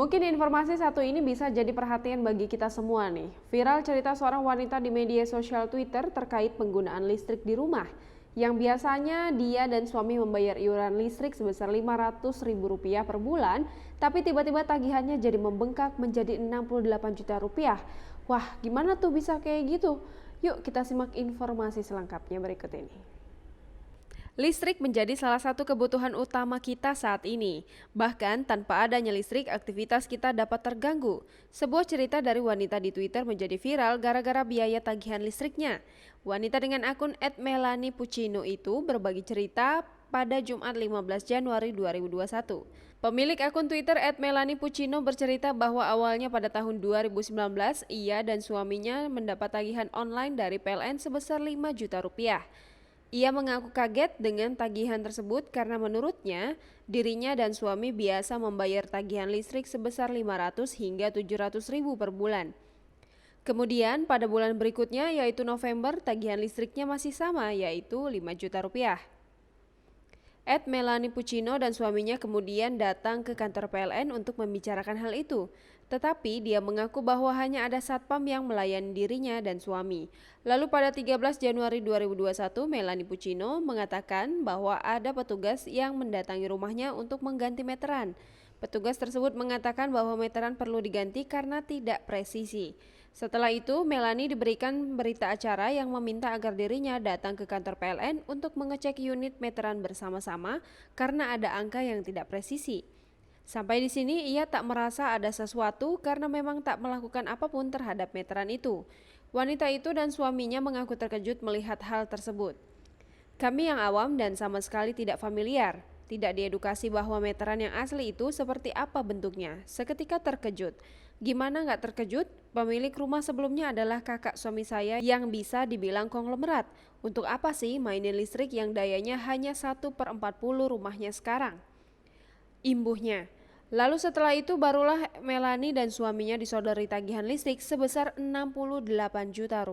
Mungkin informasi satu ini bisa jadi perhatian bagi kita semua nih. Viral cerita seorang wanita di media sosial Twitter terkait penggunaan listrik di rumah. Yang biasanya dia dan suami membayar iuran listrik sebesar Rp500.000 per bulan, tapi tiba-tiba tagihannya jadi membengkak menjadi Rp68 juta. Wah, gimana tuh bisa kayak gitu? Yuk kita simak informasi selengkapnya berikut ini. Listrik menjadi salah satu kebutuhan utama kita saat ini. Bahkan tanpa adanya listrik, aktivitas kita dapat terganggu. Sebuah cerita dari wanita di Twitter menjadi viral gara-gara biaya tagihan listriknya. Wanita dengan akun @melanie_puccino itu berbagi cerita pada Jumat 15 Januari 2021. Pemilik akun Twitter @melanie_puccino bercerita bahwa awalnya pada tahun 2019, ia dan suaminya mendapat tagihan online dari PLN sebesar Rp5 juta. Ia mengaku kaget dengan tagihan tersebut karena menurutnya dirinya dan suami biasa membayar tagihan listrik sebesar 500 hingga 700 ribu per bulan. Kemudian pada bulan berikutnya yaitu November, tagihan listriknya masih sama yaitu Rp5 juta. Melanie Puccino dan suaminya kemudian datang ke kantor PLN untuk membicarakan hal itu. Tetapi dia mengaku bahwa hanya ada satpam yang melayani dirinya dan suami. Lalu pada 13 Januari 2021, Melanie Puccino mengatakan bahwa ada petugas yang mendatangi rumahnya untuk mengganti meteran. Petugas tersebut mengatakan bahwa meteran perlu diganti karena tidak presisi. Setelah itu, Melanie diberikan berita acara yang meminta agar dirinya datang ke kantor PLN untuk mengecek unit meteran bersama-sama karena ada angka yang tidak presisi. Sampai di sini ia tak merasa ada sesuatu karena memang tak melakukan apapun terhadap meteran itu. Wanita itu dan suaminya mengaku terkejut melihat hal tersebut. Kami yang awam dan sama sekali tidak familiar, tidak diedukasi bahwa meteran yang asli itu seperti apa bentuknya. Seketika terkejut. Gimana nggak terkejut? Pemilik rumah sebelumnya adalah kakak suami saya yang bisa dibilang konglomerat. Untuk apa sih mainin listrik yang dayanya hanya 1/40 rumahnya sekarang? Imbuhnya. Lalu setelah itu barulah Melanie dan suaminya disodori tagihan listrik sebesar Rp68 juta.